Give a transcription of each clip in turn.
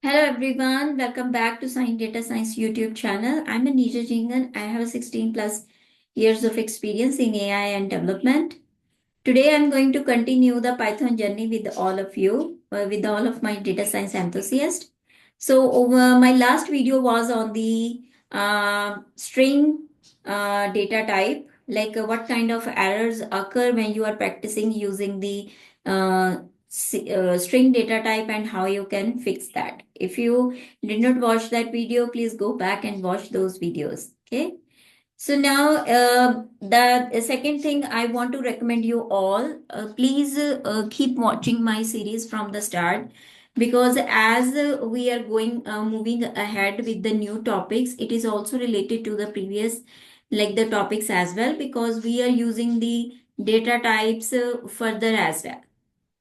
Hello everyone, welcome back to Science Data Science YouTube channel. I'm Anija Jingan. I have 16 plus years of experience in AI and development. Today I'm going to continue the Python journey with all of you, with all of my data science enthusiasts. So over my last video was on the string data type, like what kind of errors occur when you are practicing using the uh, string data type and how you can fix that. If you did not watch that video, please go back and watch those videos. Okay. So now, the second thing I want to recommend you all, please keep watching my series from the start because as we are moving ahead with the new topics, it is also related to the previous, like the topics as well, because we are using the data types further as well.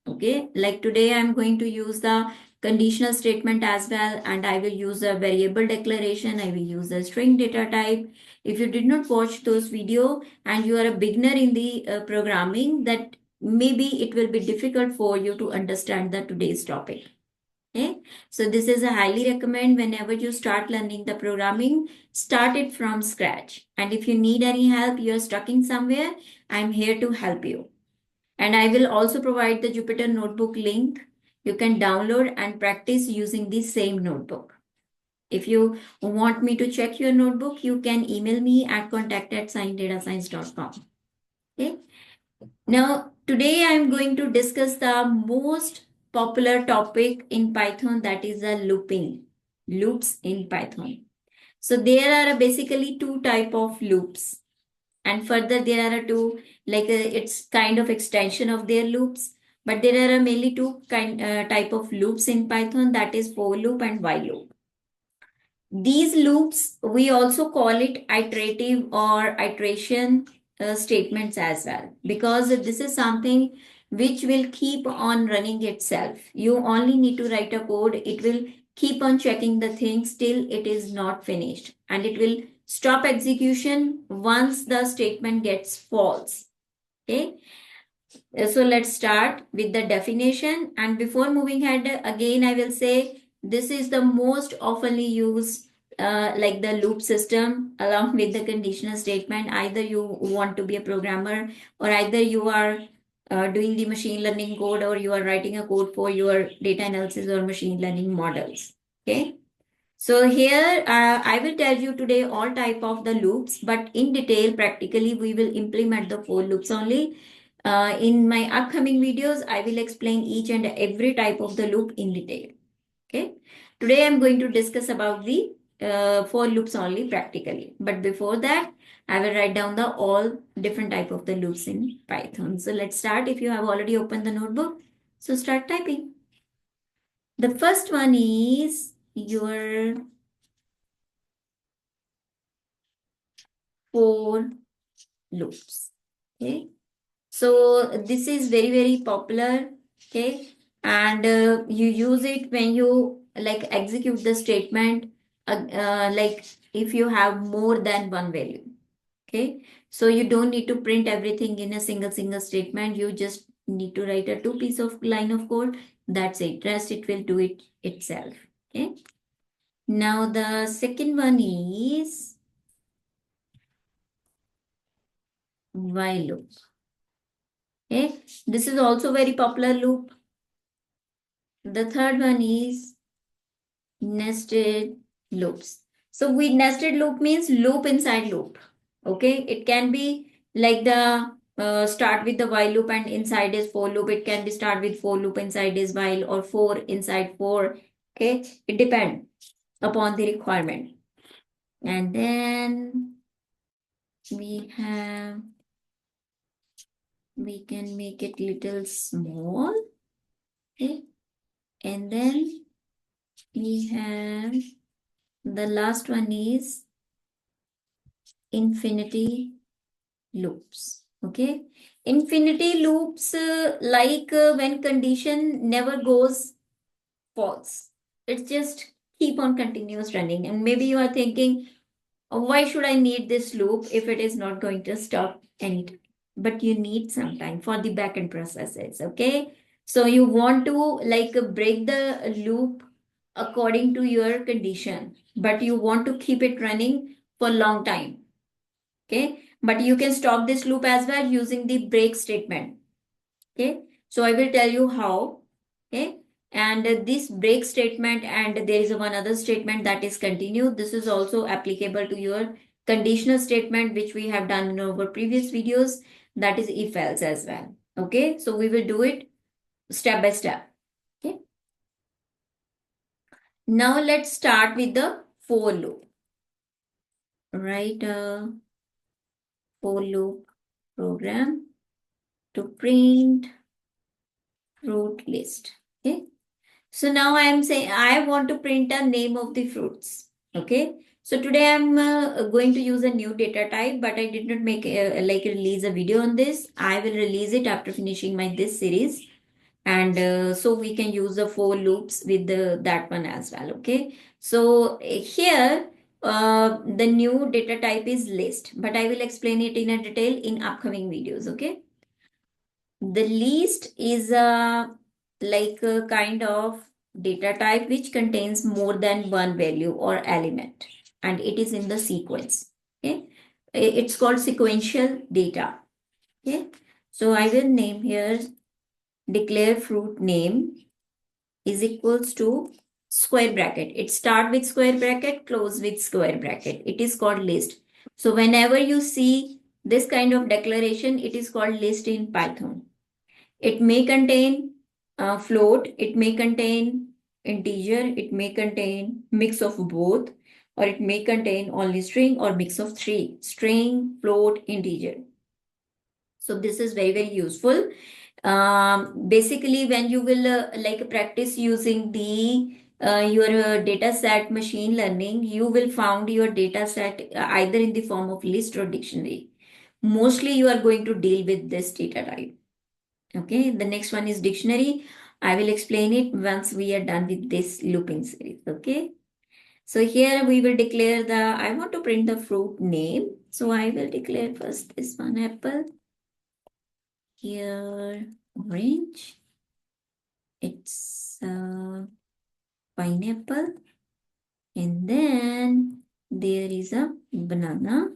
Okay, like today I'm going to use the conditional statement as well, and I will use a variable declaration. I will use a string data type. If you did not watch those video and you are a beginner in the programming, that maybe it will be difficult for you to understand the today's topic. Okay, so this is a highly recommend whenever you start learning the programming, start it from scratch. And if you need any help, you are stuck in somewhere, I'm here to help you. And I will also provide the Jupyter Notebook link. You can download and practice using the same notebook. If you want me to check your notebook, you can email me at contact@sciencedatascience.com. Okay. Now, today I'm going to discuss the most popular topic in Python, that is the looping, loops in Python. So there are basically two type of loops, and further there are two, like it's kind of extension of their loops, but there are mainly two type of loops in Python, that is for loop and while loop. These loops we also call it iterative or iteration statements as well, because this is something which will keep on running itself. You only need to write a code, it will keep on checking the things till it is not finished, and it will stop execution once the statement gets false. Okay, so let's start with the definition. And before moving ahead, again, I will say this is the most oftenly used, like the loop system along with the conditional statement. Either you want to be a programmer, or either you are doing the machine learning code, or you are writing a code for your data analysis or machine learning models. Okay. So here I will tell you today all type of the loops, but in detail, practically we will implement the four loops only. In my upcoming videos, I will explain each and every type of the loop in detail. Okay. Today I'm going to discuss about the four loops only practically. But before that, I will write down the all different type of the loops in Python. So let's start. If you have already opened the notebook, so start typing. The first one is your for loops. Okay, so this is very very popular. Okay, and you use it when you like execute the statement, like if you have more than one value. Okay, so you don't need to print everything in a single statement. You just need to write a two piece of line of code. That's it. Rest it will do it itself. Okay, now the second one is while loop. Okay, this is also very popular loop. The third one is nested loops. So we nested loop means loop inside loop. Okay, it can be like the start with the while loop and inside is for loop. It can be start with for loop inside is while, or for inside for. Okay, it depends upon the requirement. And then we can make it little small. Okay, and then we have the last one is infinity loops. Okay, infinity loops, like when condition never goes false, it's just keep on continuous running. And maybe you are thinking, why should I need this loop if it is not going to stop anytime? But you need some time for the backend processes. Okay, so you want to like break the loop according to your condition, but you want to keep it running for a long time. Okay, but you can stop this loop as well using the break statement. Okay, so I will tell you how. Okay, and this break statement, and there is one other statement that is continue. This is also applicable to your conditional statement, which we have done in our previous videos. That is if else as well. Okay, so we will do it step by step. Okay, now let's start with the for loop. Write a for loop program to print fruit list. Okay, so now I am saying I want to print a name of the fruits. Okay, so today I'm going to use a new data type, but I did not make like release a video on this. I will release it after finishing my this series, and so we can use the for loops with that one as well. Okay, so here the new data type is list, but I will explain it in a detail in upcoming videos. Okay, the list is a like a kind of data type which contains more than one value or element, and it is in the sequence. Okay, it's called sequential data. Okay, so I will name here declare fruit name is equals to square bracket. It start with square bracket, close with square bracket. It is called list. So whenever you see this kind of declaration, it is called list in Python. It may contain float, it may contain integer, it may contain mix of both, or it may contain only string or mix of three, string, float, integer. So this is very, very useful. Basically, when you will like practice using the your data set machine learning, you will found your data set either in the form of list or dictionary. Mostly you are going to deal with this data type. Okay, the next one is dictionary. I will explain it once we are done with this looping series. Okay, so here we will declare I want to print the fruit name. So I will declare first this one apple. Here orange. It's pineapple. And then there is a banana.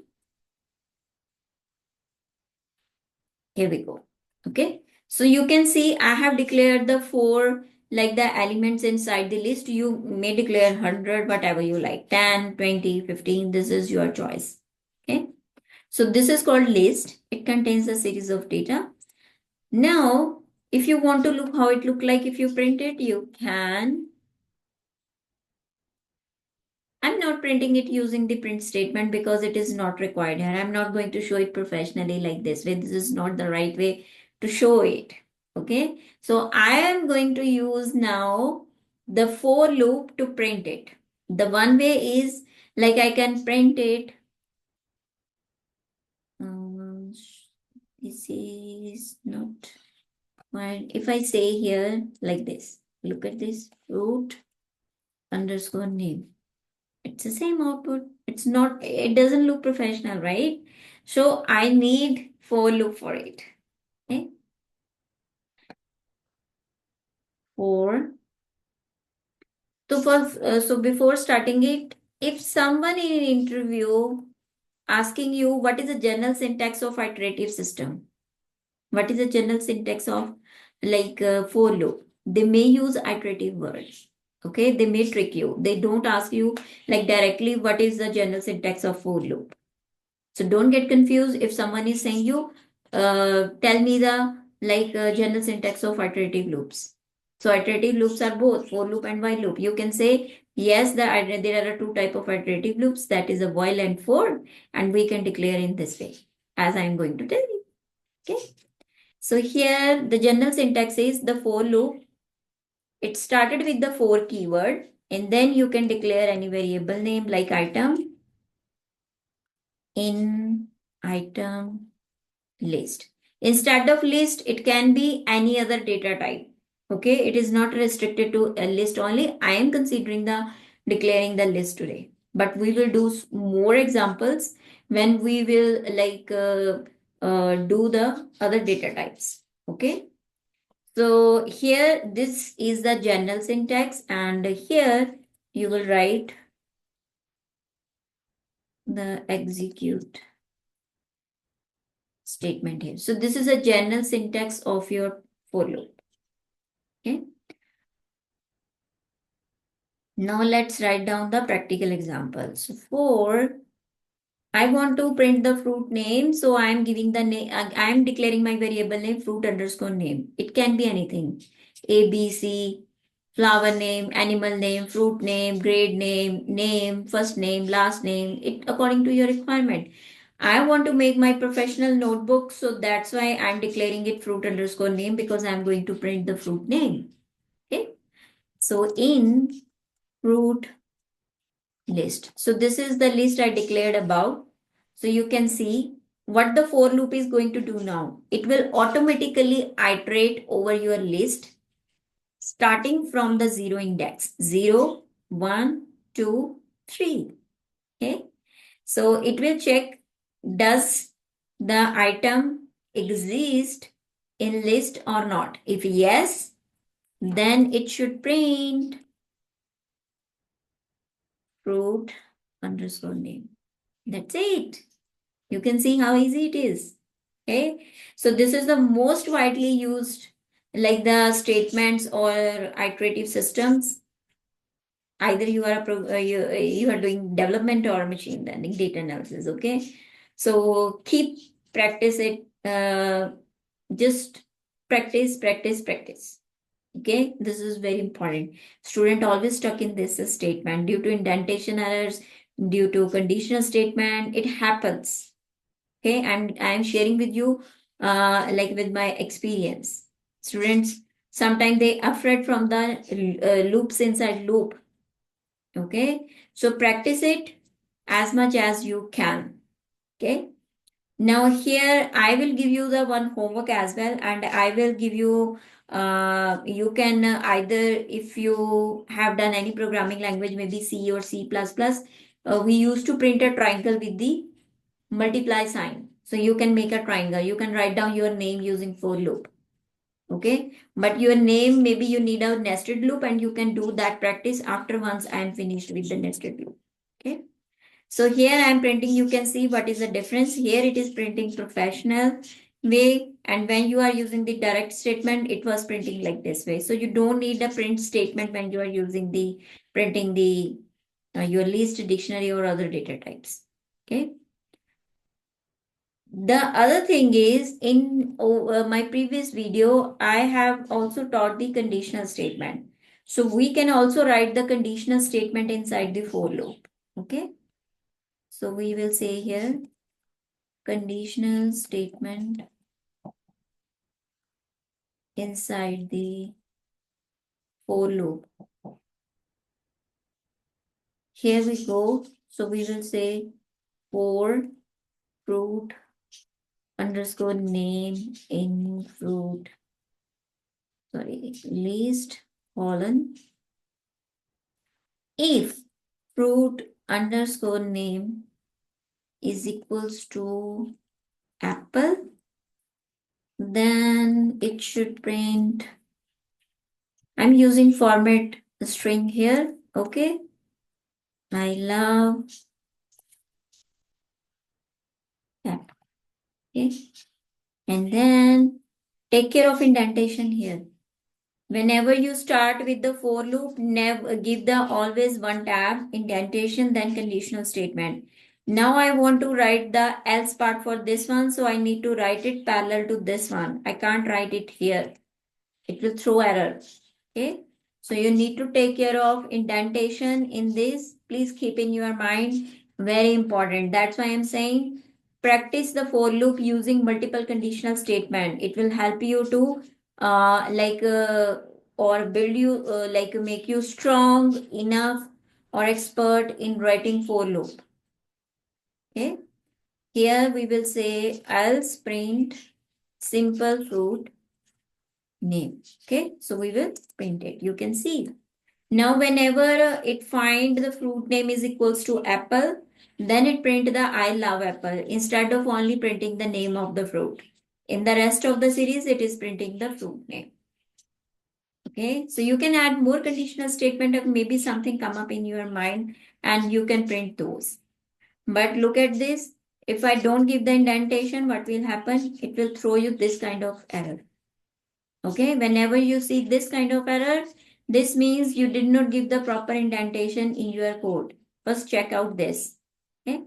Here we go. Okay. So you can see I have declared the four like the elements inside the list. You may declare 100, whatever you like, 10, 20, 15. This is your choice. Okay. So this is called list. It contains a series of data. Now, if you want to look how it look like if you print it, you can. I'm not printing it using the print statement because it is not required here. I'm not going to show it professionally like this way. This is not the right way to show it. Okay. So I am going to use now the for loop to print it. The one way is like I can print it. Um, this is not fine. If I say here like this, look at this fruit underscore name. It's the same output. It's not, it doesn't look professional, right? So I need for loop for it. Okay. For, so before starting it, if someone in an interview asking you what is the general syntax of iterative system, what is the general syntax of like for loop, they may use iterative words. Okay, they may trick you. They don't ask you like directly what is the general syntax of for loop. So don't get confused if someone is saying you, tell me the like general syntax of iterative loops. So iterative loops are both for loop and while loop. You can say yes, there are two type of iterative loops, that is a while and for, and we can declare in this way as I am going to tell you. Okay. So here the general syntax is the for loop. It started with the for keyword, and then you can declare any variable name like item in item list. Instead of list, it can be any other data type. Okay, it is not restricted to a list only. I am considering the declaring the list today, but we will do more examples when we will like do the other data types. Okay, So here, this is the general syntax, and here you will write the execute statement here. So this is a general syntax of your for loop. Okay. Now let's write down the practical examples. For I want to print the fruit name, so I am giving the name. I am declaring my variable name fruit underscore name. It can be anything: A, B, C, flower name, animal name, fruit name, grade name, name, first name, last name. It according to your requirement. I want to make my professional notebook, so that's why I'm declaring it fruit underscore name because I'm going to print the fruit name. Okay. So in fruit list. So this is the list I declared above. So you can see what the for loop is going to do now. It will automatically iterate over your list starting from the zero index. 0, 1, 2, 3. Okay. So it will check, does the item exist in list or not. If yes, then it should print fruit underscore name. That's it. You can see how easy it is. Okay. So this is the most widely used, like the statements or iterative systems. Either you are you are doing development or machine learning data analysis. Okay. So keep practice it. Just practice, practice, practice. Okay. This is very important. Student always stuck in this statement due to indentation errors, due to conditional statement. It happens. Okay, I'm sharing with you like with my experience. Students sometimes they afraid from the loops inside loop. Okay, so practice it as much as you can. Okay, now here I will give you the one homework as well, and I will give you you can either, if you have done any programming language, maybe C or C++, we used to print a triangle with the multiply sign. So you can make a triangle. You can write down your name using for loop. Okay. But your name, maybe you need a nested loop, and you can do that practice after once I am finished with the nested loop. Okay. So here I am printing. You can see what is the difference. Here it is printing professional way. And when you are using the direct statement, it was printing like this way. So you don't need a print statement when you are using the printing the your list, dictionary or other data types. Okay. The other thing is in my previous video, I have also taught the conditional statement. So we can also write the conditional statement inside the for loop. Okay. So we will say here conditional statement inside the for loop. Here we go. So we will say for fruit underscore name in fruit, sorry, list colon if fruit underscore name is equals to apple, then it should print. I'm using format string here. Okay. I love apple. Okay. And then take care of indentation here. Whenever you start with the for loop, never give the always one tab, indentation, then conditional statement. Now I want to write the else part for this one, so I need to write it parallel to this one. I can't write it here. It will throw error. Okay. So you need to take care of indentation in this. Please keep in your mind. Very important. That's why I'm saying practice the for loop using multiple conditional statement. It will help you to or build you like make you strong enough or expert in writing for loop. Okay. Here we will say else print simple fruit name. Okay. So we will print it. You can see. Now, whenever it find the fruit name is equals to apple, then it print the I love apple instead of only printing the name of the fruit. In the rest of the series, it is printing the fruit name. Okay, so you can add more conditional statement if maybe something come up in your mind and you can print those. But look at this. If I don't give the indentation, what will happen? It will throw you this kind of error. Okay, whenever you see this kind of error, this means you did not give the proper indentation in your code. First check out this. Okay,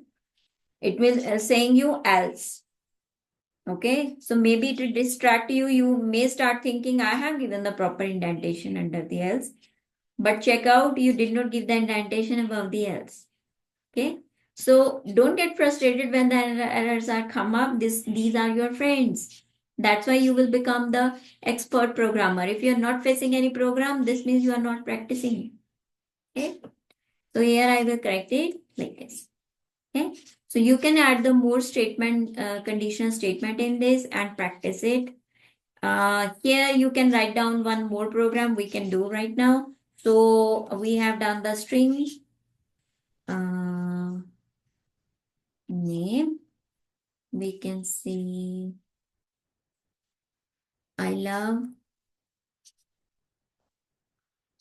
it will saying you else. Okay, so maybe to distract you, you may start thinking I have given the proper indentation under the else. But check out, you did not give the indentation above the else. Okay. So don't get frustrated when the errors are come up. These are your friends. That's why you will become the expert programmer. If you're not facing any program, this means you are not practicing. Okay. So here I will correct it like this. Okay. So you can add the more statement, condition statement in this and practice it. Here you can write down one more program we can do right now. So we have done the string name. We can see I love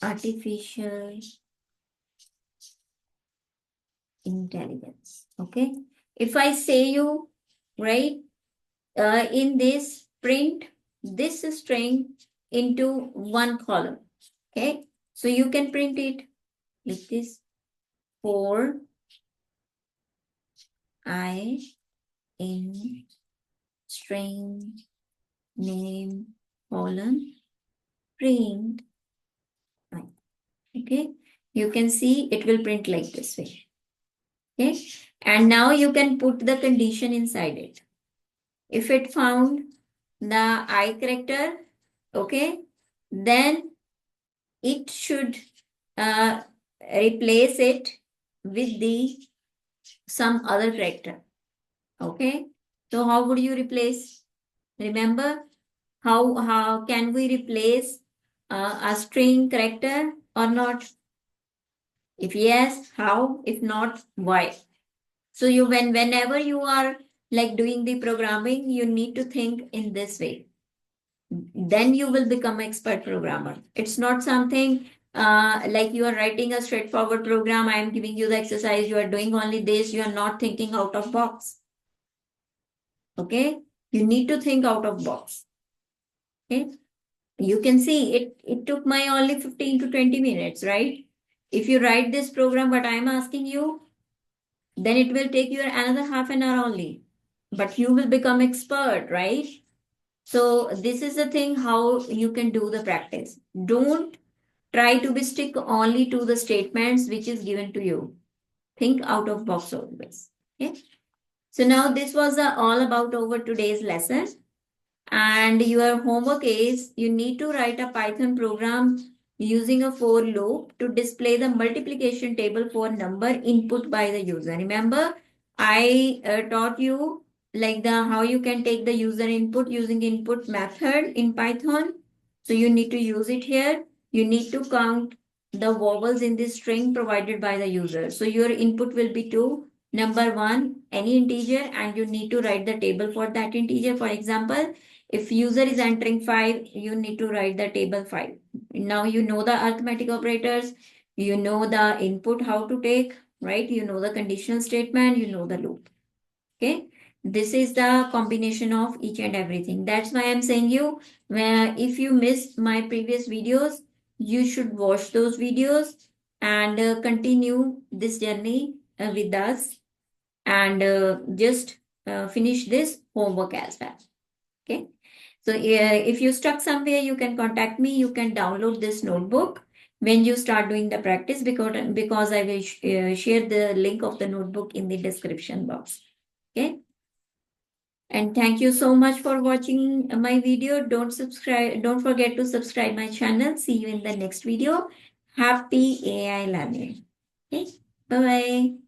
artificial intelligence. Okay. If I say you, right, in this print this string into one column. Okay. So you can print it like this for I in string name colon print I. Okay. You can see it will print like this way. Okay. And now you can put the condition inside it. If it found the I character, okay, then it should uh, replace it with the some other character. Okay. So how would you replace? Remember how can we replace a string character or not? If yes, how? If not, why? So you whenever you are like doing the programming, you need to think in this way. Then you will become expert programmer. It's not something like you are writing a straightforward program. I am giving you the exercise. You are doing only this. You are not thinking out of box. Okay. You need to think out of box. Okay. You can see it took my only 15 to 20 minutes, right? If you write this program, what I am asking you, then it will take you another half an hour only. But you will become expert, right? So this is the thing how you can do the practice. Don't try to be stick only to the statements which is given to you. Think out of box always. Okay. So now this was all about over today's lesson. And your homework is you need to write a Python program using a for loop to display the multiplication table for number input by the user. Remember, I taught you like the how you can take the user input using input method in Python. So you need to use it here. You need to count the vowels in this string provided by the user. So your input will be to number one, any integer, and you need to write the table for that integer. For example, if user is entering 5, you need to write the table 5. Now you know the arithmetic operators, you know the input how to take, right? You know the conditional statement, you know the loop. Okay. This is the combination of each and everything. That's why I'm saying you, where if you missed my previous videos, you should watch those videos and continue this journey with us and just finish this homework as well. Okay. So if you stuck somewhere, you can contact me. You can download this notebook when you start doing the practice because I will share the link of the notebook in the description box. Okay. And thank you so much for watching my video. Don't forget to subscribe my channel. See you in the next video. Happy AI learning. Okay. Bye bye.